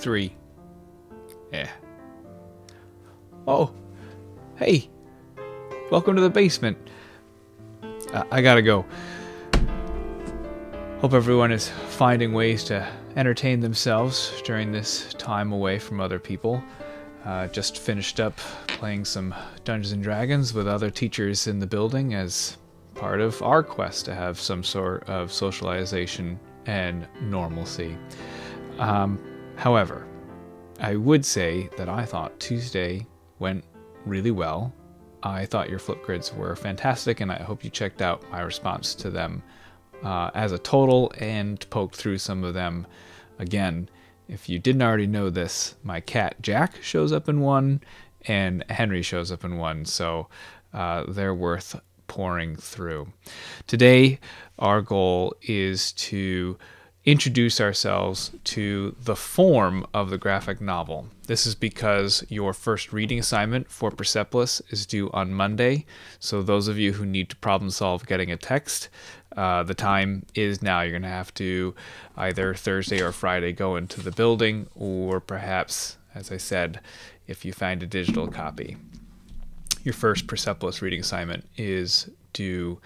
3. Yeah. Oh, hey. Welcome to the basement. I gotta go. Hope everyone is finding ways to entertain themselves during this time away from other people. Just finished up playing some Dungeons and Dragons with other teachers in the building as part of our quest to have some sort of socialization and normalcy. However, I would say that I thought Tuesday went really well. I thought your flip grids were fantastic, and I hope you checked out my response to them as a total and poked through some of them again. If you didn't already know this, my cat Jack shows up in one, and Henry shows up in one, so they're worth pouring through. Today, our goal is to introduce ourselves to the form of the graphic novel. This is because your first reading assignment for Persepolis is due on Monday, so those of you who need to problem solve getting a text, the time is now. You're going to have to either Thursday or Friday go into the building, or perhaps, as I said, if you find a digital copy. Your first Persepolis reading assignment is due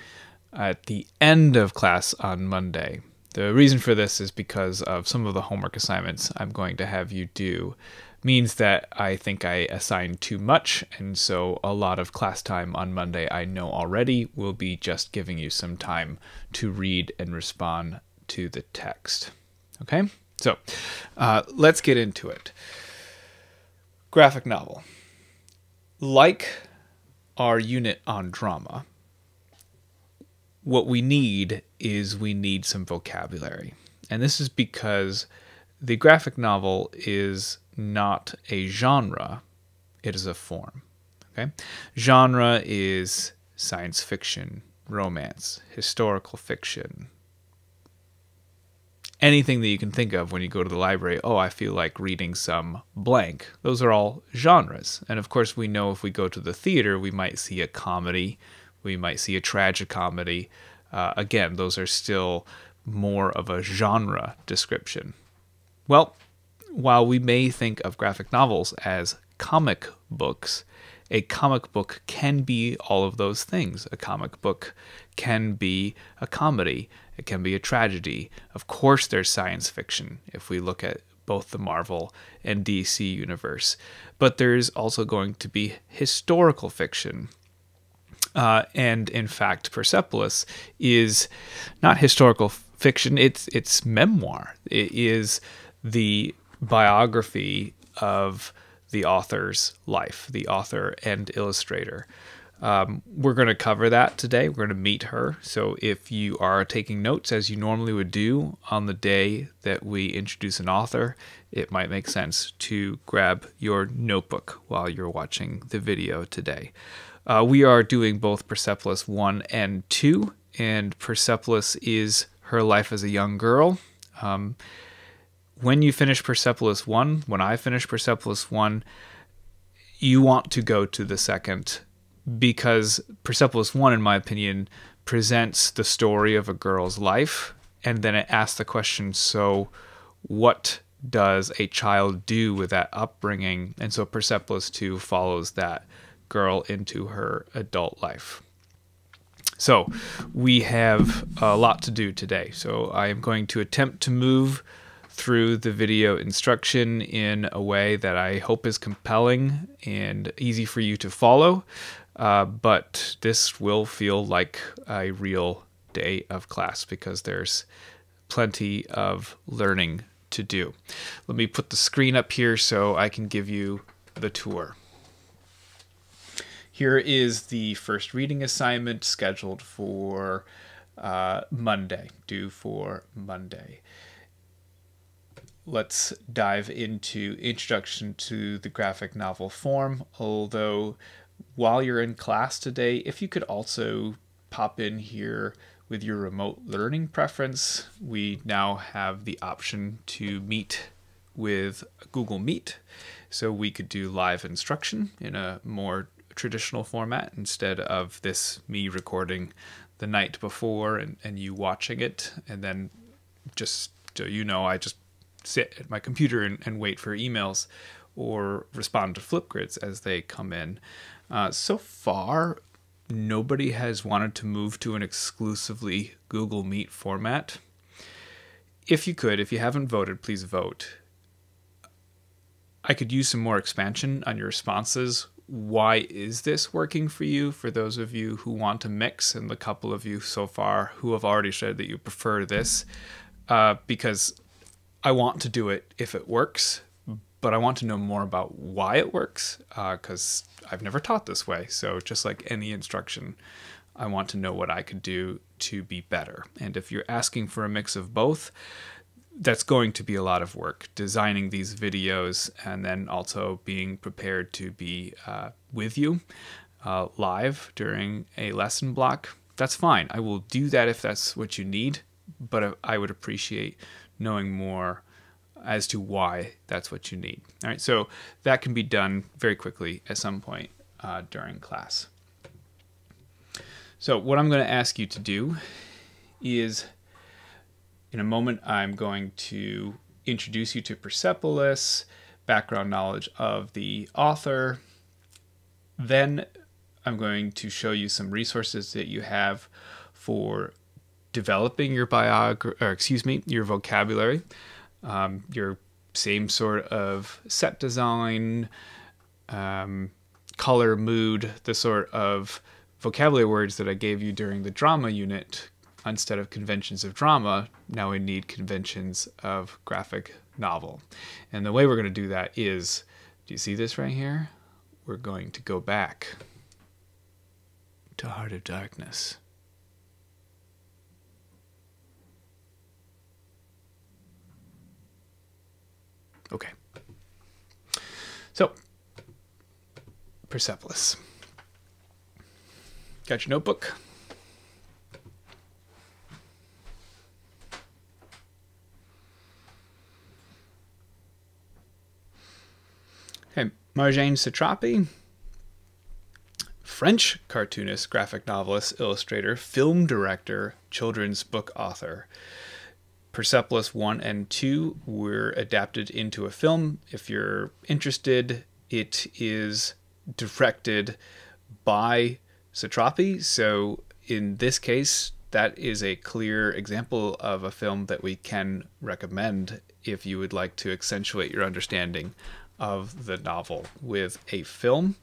at the end of class on Monday. The reason for this is because of some of the homework assignments I'm going to have you do. Means that I think I assigned too much, and so a lot of class time on Monday I know already will be just giving you some time to read and respond to the text. Okay? So, let's get into it. Graphic novel. Like our unit on drama, what we need is some vocabulary. And this is because the graphic novel is not a genre, it is a form. Okay? Genre is science fiction, romance, historical fiction. Anything that you can think of when you go to the library, oh, I feel like reading some blank. Those are all genres. And of course, we know if we go to the theater, we might see a comedy, we might see a tragicomedy. Again, those are still more of a genre description. Well, while we may think of graphic novels as comic books, a comic book can be all of those things. A comic book can be a comedy. It can be a tragedy. Of course, there's science fiction if we look at both the Marvel and DC universe. But there's also going to be historical fiction. And in fact, Persepolis is not historical fiction, it's memoir. It is the biography of the author's life, the author and illustrator. We're going to cover that today. We're going to meet her. So if you are taking notes as you normally would do on the day that we introduce an author, it might make sense to grab your notebook while you're watching the video today. We are doing both Persepolis 1 and 2, and Persepolis is her life as a young girl. When you finish Persepolis 1, when I finish Persepolis 1, you want to go to the second, because Persepolis 1, in my opinion, presents the story of a girl's life, and then it asks the question, so what does a child do with that upbringing? And so Persepolis 2 follows that girl into her adult life. So we have a lot to do today. So I am going to attempt to move through the video instruction in a way that I hope is compelling and easy for you to follow. But this will feel like a real day of class because there's plenty of learning to do. Let me put the screen up here so I can give you the tour. Here is the first reading assignment scheduled for Monday, due for Monday. Let's dive into Introduction to the Graphic Novel form, although while you're in class today, if you could also pop in here with your remote learning preference, we now have the option to meet with Google Meet. So we could do live instruction in a more traditional format instead of this me recording the night before and you watching it, and then just so you know, I just sit at my computer and wait for emails or respond to Flipgrids as they come in. So far, nobody has wanted to move to an exclusively Google Meet format. If you haven't voted, please vote. I could use some more expansion on your responses. Why is this working for you? For those of you who want to mix, and the couple of you so far who have already said that you prefer this, because I want to do it if it works, but I want to know more about why it works, because I've never taught this way. So just like any instruction, I want to know what I could do to be better. And if you're asking for a mix of both, that's going to be a lot of work, designing these videos and then also being prepared to be with you live during a lesson block. That's fine. I will do that if that's what you need, but I would appreciate knowing more as to why that's what you need. All right, so that can be done very quickly at some point during class. So what I'm going to ask you to do is, in a moment, I'm going to introduce you to Persepolis, background knowledge of the author. Then I'm going to show you some resources that you have for developing your your vocabulary, your same sort of set design, color, mood, the sort of vocabulary words that I gave you during the drama unit. Instead of conventions of drama, now we need conventions of graphic novel. And the way we're going to do that is, do you see this right here? We're going to go back to Heart of Darkness. Okay. So, Persepolis. Got your notebook? Okay, Marjane Satrapi, French cartoonist, graphic novelist, illustrator, film director, children's book author. Persepolis 1 and 2 were adapted into a film. If you're interested, it is directed by Satrapi. So in this case, that is a clear example of a film that we can recommend if you would like to accentuate your understanding of the novel with a film.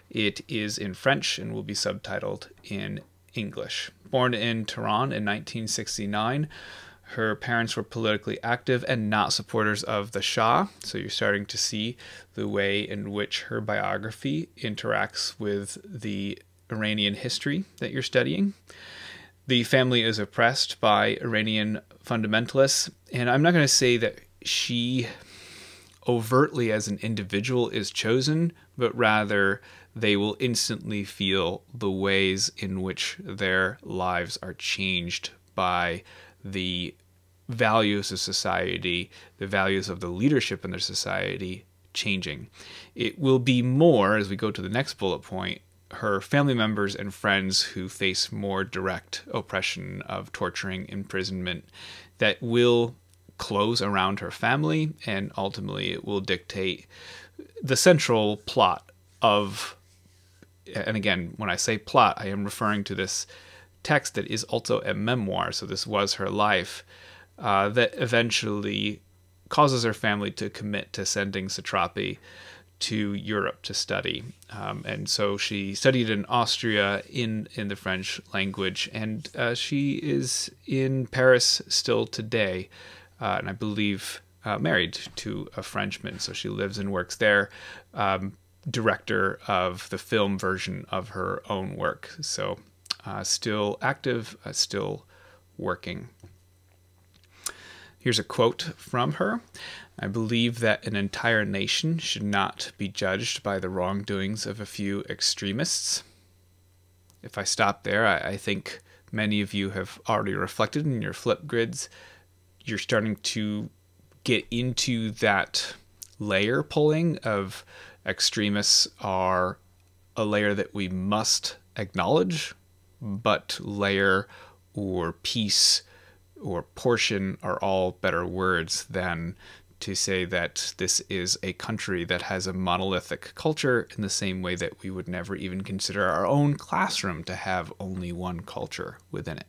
It is in French and will be subtitled in English. Born in Tehran in 1969, her parents were politically active and not supporters of the Shah, so you're starting to see the way in which her biography interacts with the Iranian history that you're studying. The family is oppressed by Iranian fundamentalists, and I'm not going to say that she overtly as an individual is chosen, but rather they will instantly feel the ways in which their lives are changed by the values of society, the values of the leadership in their society changing. It will be more, as we go to the next bullet point, her family members and friends who face more direct oppression of torturing, imprisonment, that will close around her family, and ultimately it will dictate the central plot of, and again, when I say plot, I am referring to this text that is also a memoir, so this was her life, that eventually causes her family to commit to sending Satrapi to Europe to study. And so she studied in Austria in the French language, and she is in Paris still today, and I believe married to a Frenchman, so she lives and works there, director of the film version of her own work. So still active, still working. Here's a quote from her. I believe that an entire nation should not be judged by the wrongdoings of a few extremists. If I stop there, I think many of you have already reflected in your Flipgrids. You're starting to get into that layer pulling of extremists are a layer that we must acknowledge, but layer or piece or portion are all better words than to say that this is a country that has a monolithic culture in the same way that we would never even consider our own classroom to have only one culture within it.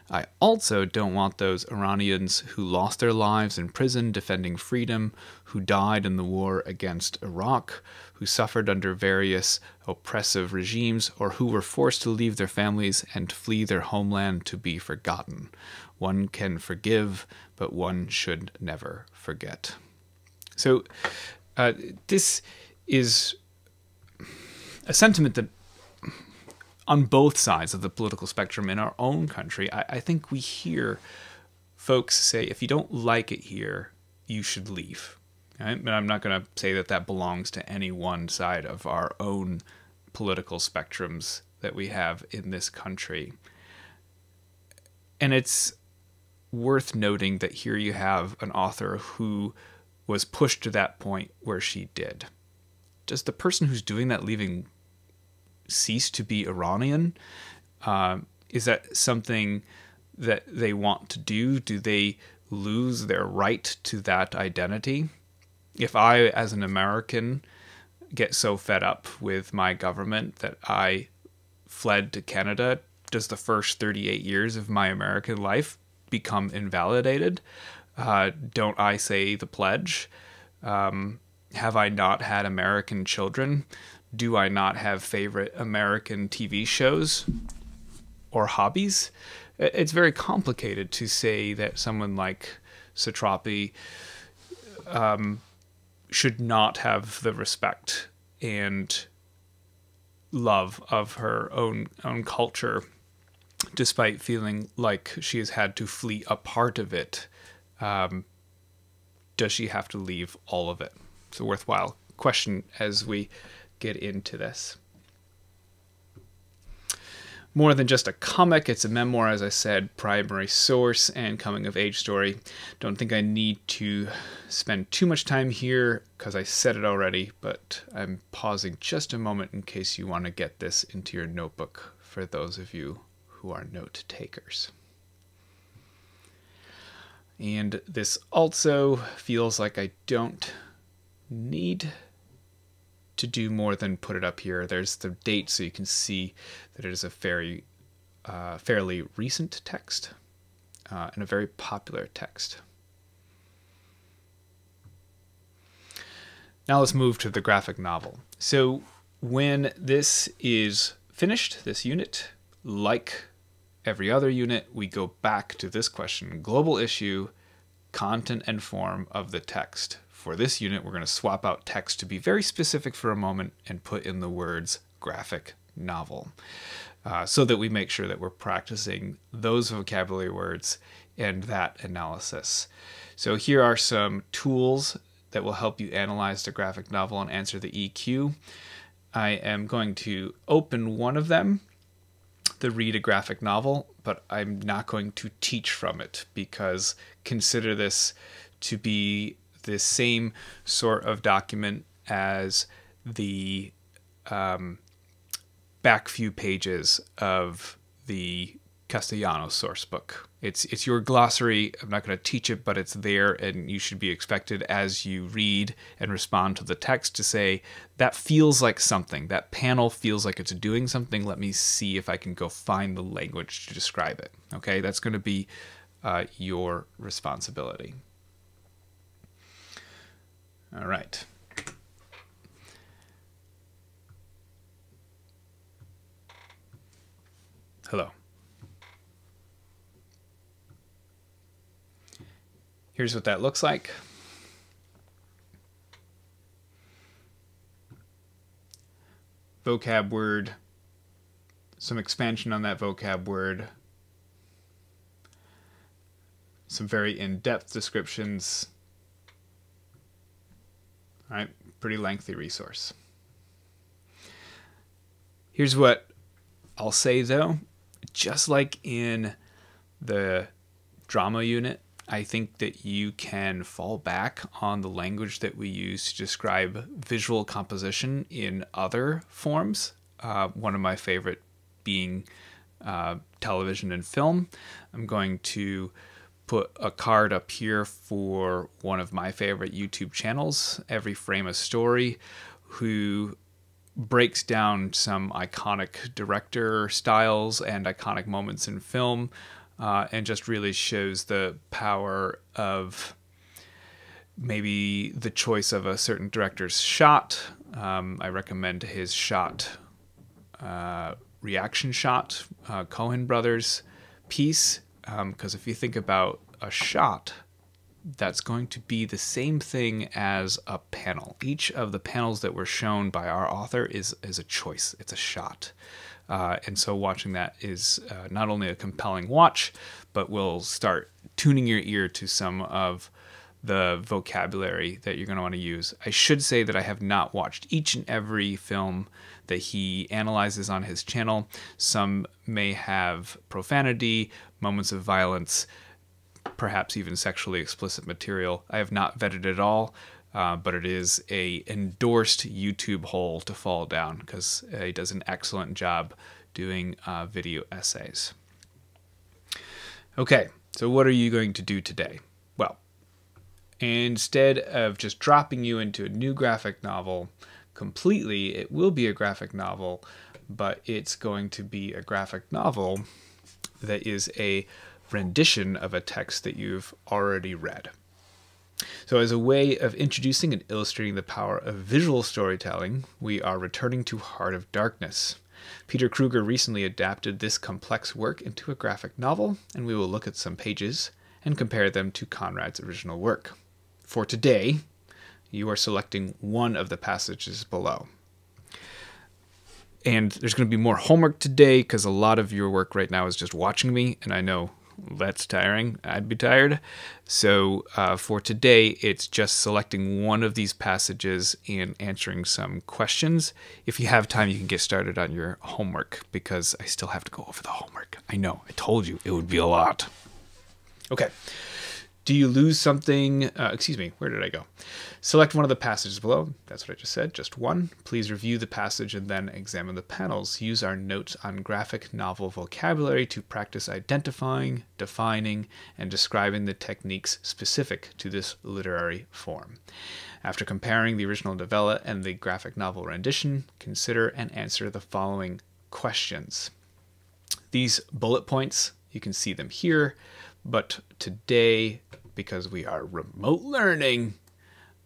I also don't want those Iranians who lost their lives in prison defending freedom, who died in the war against Iraq, who suffered under various oppressive regimes, or who were forced to leave their families and flee their homeland to be forgotten. One can forgive, but one should never forget. So this is a sentiment that on both sides of the political spectrum in our own country, I think we hear folks say, if you don't like it here, you should leave. Right? But I'm not going to say that that belongs to any one side of our own political spectrums that we have in this country. And it's worth noting that here you have an author who was pushed to that point where she did. Does the person who's doing that leaving cease to be Iranian? Is that something that they want to do? Do they lose their right to that identity? If I, as an American, get so fed up with my government that I fled to Canada, does the first 38 years of my American life become invalidated? Don't I say the pledge? Have I not had American children? Do I not have favorite American TV shows or hobbies? It's very complicated to say that someone like Satrapi should not have the respect and love of her own culture, despite feeling like she has had to flee a part of it. Does she have to leave all of it? It's a worthwhile question as we get into this. More than just a comic, it's a memoir, as I said, primary source and coming of age story. Don't think I need to spend too much time here because I said it already, but I'm pausing just a moment in case you want to get this into your notebook for those of you who are note takers. And this also feels like I don't need to do more than put it up here. There's the date so you can see that it is a fairly recent text and a very popular text. Now let's move to the graphic novel. So when this is finished, this unit, like every other unit, we go back to this question: global issue, content and form of the text. For this unit, we're going to swap out text to be very specific for a moment and put in the words graphic novel, so that we make sure that we're practicing those vocabulary words and that analysis. So here are some tools that will help you analyze the graphic novel and answer the EQ. I am going to open one of them, the read a graphic novel, but I'm not going to teach from it, because consider this to be the same sort of document as the back few pages of the Castellanos source book. It's your glossary. I'm not going to teach it, but it's there, and you should be expected as you read and respond to the text to say, that feels like something. That panel feels like it's doing something. Let me see if I can go find the language to describe it. Okay, that's going to be your responsibility. All right. Hello. Here's what that looks like. Vocab word, some expansion on that vocab word, some very in-depth descriptions. All right, pretty lengthy resource. Here's what I'll say though. Just like in the drama unit, I think that you can fall back on the language that we use to describe visual composition in other forms. One of my favorite being television and film. I'm going to put a card up here for one of my favorite YouTube channels, Every Frame a Story, who breaks down some iconic director styles and iconic moments in film, and just really shows the power of maybe the choice of a certain director's shot. I recommend his shot, reaction shot, Coen Brothers piece, because if you think about a shot, that's going to be the same thing as a panel. Each of the panels that were shown by our author is a choice. It's a shot. And so watching that is not only a compelling watch, but will start tuning your ear to some of the vocabulary that you're going to want to use. I should say that I have not watched each and every film that he analyzes on his channel. Some may have profanity, moments of violence, perhaps even sexually explicit material. I have not vetted it all, but it is a endorsed YouTube hole to fall down because he does an excellent job doing video essays. Okay, so what are you going to do today? Well, instead of just dropping you into a new graphic novel completely, it will be a graphic novel, but it's going to be a graphic novel that is a rendition of a text that you've already read. So as a way of introducing and illustrating the power of visual storytelling, we are returning to Heart of Darkness. Peter Kruger recently adapted this complex work into a graphic novel, and we will look at some pages and compare them to Conrad's original work. For today, you are selecting one of the passages below. And there's going to be more homework today because a lot of your work right now is just watching me, and I know that's tiring. I'd be tired. So for today, it's just selecting one of these passages and answering some questions. If you have time, you can get started on your homework because I still have to go over the homework. I know, I told you it would be a lot. Okay. Do you lose something? Excuse me, where did I go? Select one of the passages below. That's what I just said, just one. Please review the passage and then examine the panels. Use our notes on graphic novel vocabulary to practice identifying, defining, and describing the techniques specific to this literary form. After comparing the original novella and the graphic novel rendition, consider and answer the following questions. These bullet points, you can see them here. But today, because we are remote learning,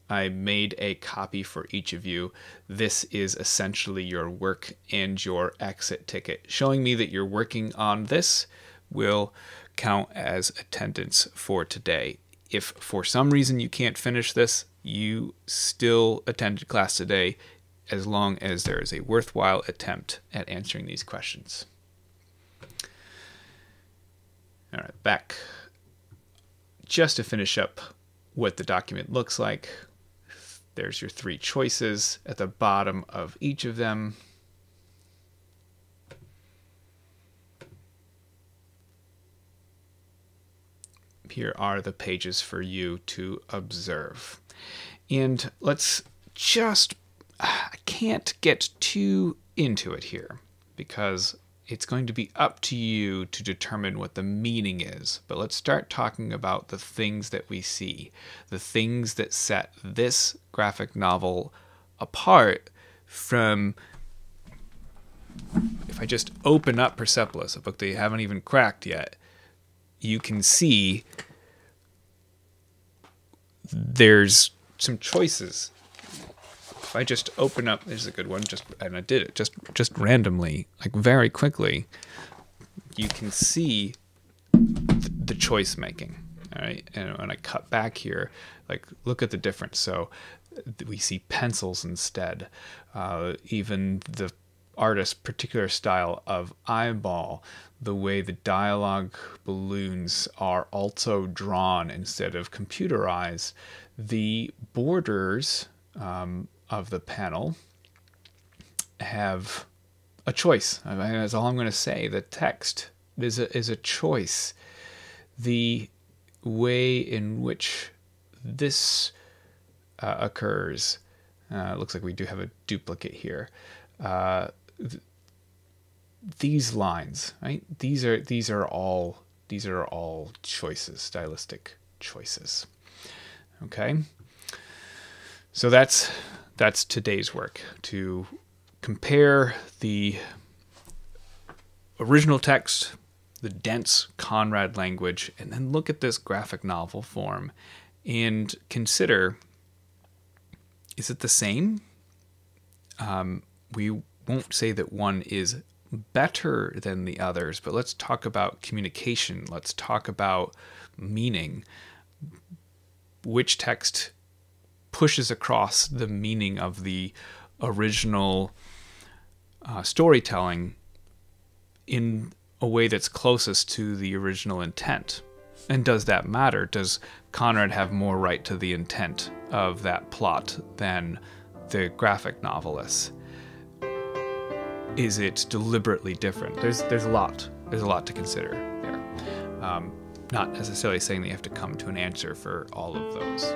I made a copy for each of you. This is essentially your work and your exit ticket. Showing me that you're working on this will count as attendance for today. If for some reason you can't finish this, you still attended class today as long as there is a worthwhile attempt at answering these questions. All right, back just to finish up what the document looks like. There's your three choices at the bottom of each of them. Here are the pages for you to observe. And let's just, I can't get too into it here because it's going to be up to you to determine what the meaning is. But let's start talking about the things that we see, the things that set this graphic novel apart from, if I just open up Persepolis, a book that you haven't even cracked yet, you can see there's some choices. If I just open up, there's a good one, and I did it just randomly, like very quickly, you can see the choice making. All right, and when I cut back here, like look at the difference. So we see pencils instead. Even the artist's particular style of eyeball, the way the dialogue balloons are also drawn instead of computerized, the borders of the panel have a choice. I mean, that's all I'm going to say. The text is a choice. The way in which this occurs, looks like we do have a duplicate here. These lines, right? These are all These are all choices, stylistic choices. Okay? So that's today's work, to compare the original text, the dense Conrad language, and then look at this graphic novel form and consider, is it the same? We won't say that one is better than the others, but let's talk about communication. Let's talk about meaning. Which text pushes across the meaning of the original storytelling in a way that's closest to the original intent? And does that matter? Does Conrad have more right to the intent of that plot than the graphic novelists? Is it deliberately different? There's a lot to consider there. Not necessarily saying that you have to come to an answer for all of those.